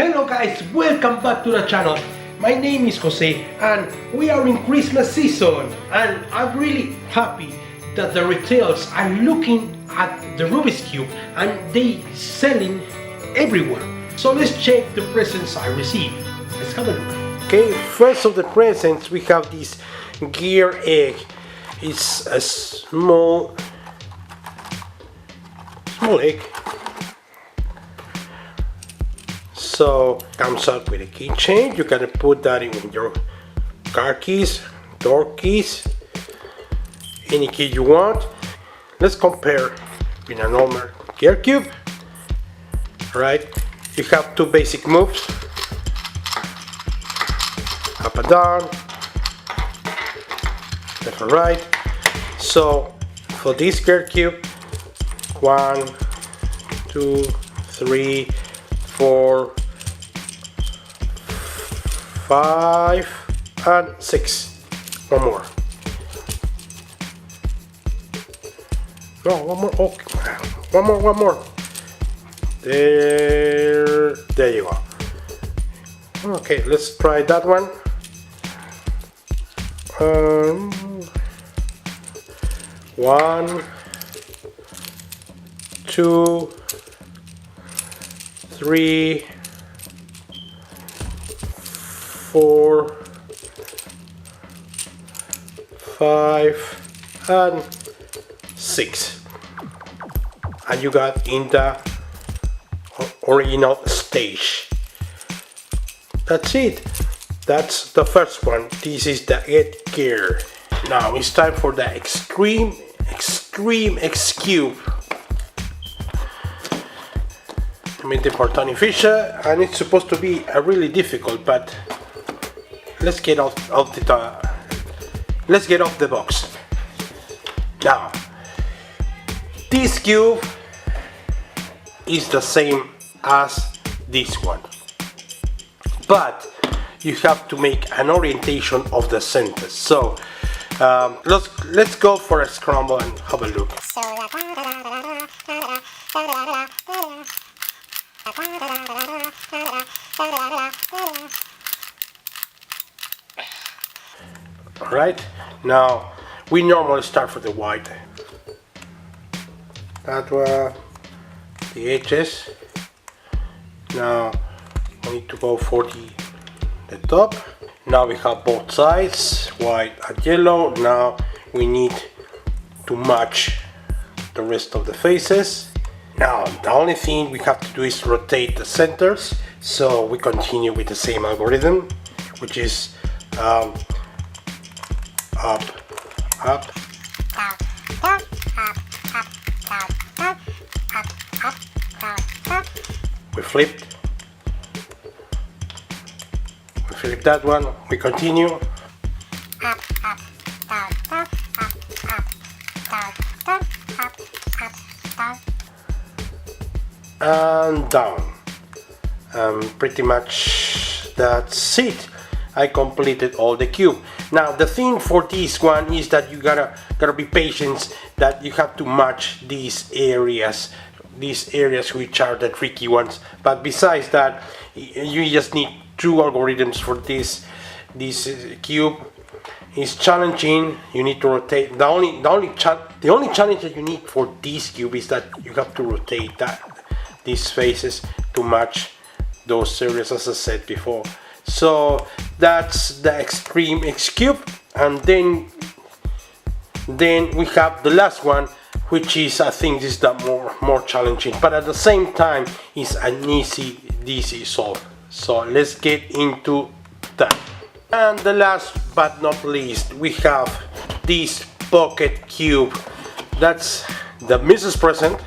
Hello guys, welcome back to the channel. My name is Jose and we are in Christmas season, and I'm really happy that the retailers are looking at the Rubik's Cube and they selling everywhere. So let's check the presents I received. Let's have a look. Okay, first of the presents we have this gear egg. It's a small egg. So comes out with a keychain. You gotta put that in your car keys, door keys, any key you want. Let's compare with a normal gear cube. Right, you have two basic moves: up and down, left and right. So for this gear cube, 1, 2, 3, 4, 5 and 6. One more. No, one more. Okay. One more. There you go. Okay, let's try that one. 1, 2, 3, 4, 5 and 6, and you got in the original stage. That's it. That's the first one. This is the gear. Now it's time for the Xtreme Skewb. I made it for Tony Fisher, and it's supposed to be a really difficult, but let's get off the box. Now, this cube is the same as this one, but you have to make an orientation of the center. So let's go for a scramble and have a look. Alright, now we normally start for the white. That one, the edges. Now we need to go for the top. Now we have both sides, white and yellow. Now we need to match the rest of the faces. Now the only thing we have to do is rotate the centers. So we continue with the same algorithm, which is up, up, down, down, up, down, down, up, down. We flipped. We flip that one. We continue. Up, down, down, up, down, down, and down. Pretty much that's it. I completed all the cube. Now the thing for this one is that you gotta be patient, that you have to match these areas which are the tricky ones. But besides that, you just need 2 algorithms for this cube. It's challenging. You need to rotate. The only challenge that you need for this cube is that you have to rotate these faces to match those areas, as I said before. So that's the Xtreme Skewb, and then we have the last one, which is, I think this is the more challenging, but at the same time is an easy solve. So let's get into that. And the last but not least, we have this pocket cube. That's the Mrs. present,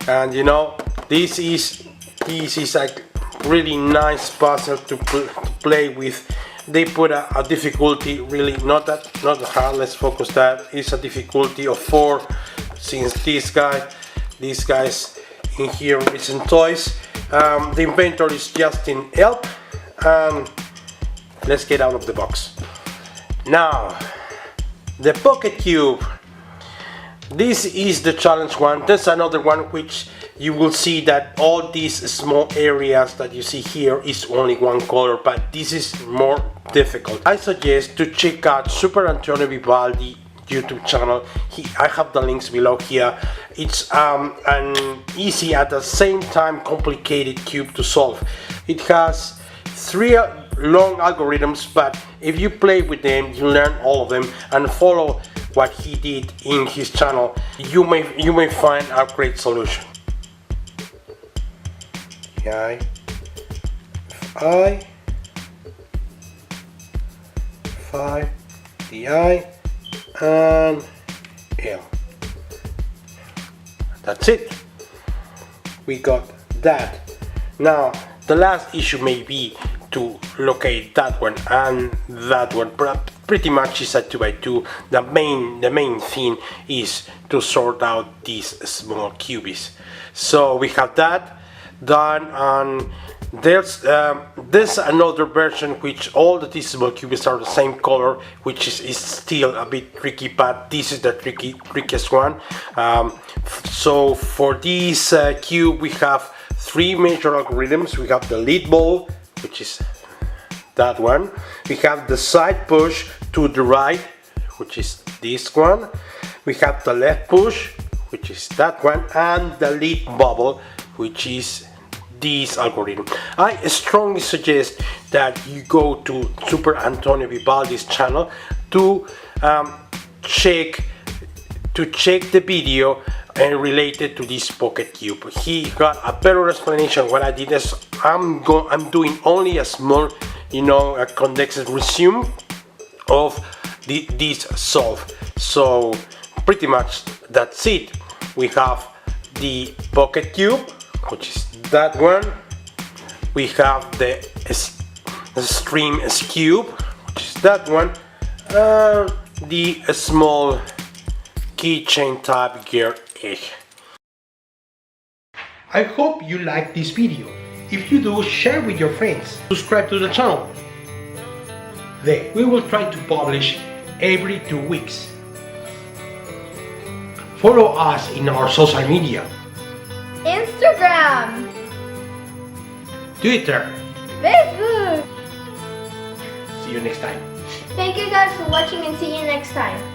and you know, this is a really nice puzzle to play with. They put a difficulty, really not that hard. Let's focus that. It's a difficulty of 4, since these guys in here isn't toys. The inventory is just in help. Let's get out of the box. Now, the pocket cube. This is the challenge one. There's another one which you will see that all these small areas that you see here is only one color, but this is more difficult. I suggest to check out superAntonioVivaldi YouTube channel. I have the links below here. It's an easy at the same time complicated cube to solve. It has 3 long algorithms, but if you play with them, you learn all of them and follow what he did in his channel. You may find a great solution. I, phi, di, and L. That's it. We got that. Now the last issue may be to locate that one and that one, but pretty much is a 2x2. The main thing is to sort out these small cubies. So we have that done, and there's another version which all the small cubies are the same color, which is still a bit tricky, but this is the trickiest one. So for this cube we have 3 major algorithms. We have the lead ball, which is that one. We have the side push to the right, which is this one. We have the left push, which is that one, and the lead bubble, which is this algorithm. I strongly suggest that you go to superAntonioVivaldi's channel to check the video and related to this pocket cube. He got a better explanation. What I did is I'm doing only a small, a condensed resume of this solve. So pretty much that's it. We have the pocket cube, which is that one. We have the Xtreme Skewb, which is that one. The small keychain type gear egg. I hope you liked this video. If you do, share with your friends. Subscribe to the channel. Then we will try to publish every 2 weeks. Follow us in our social media. Instagram, Twitter. Facebook. See you next time. Thank you guys for watching and see you next time.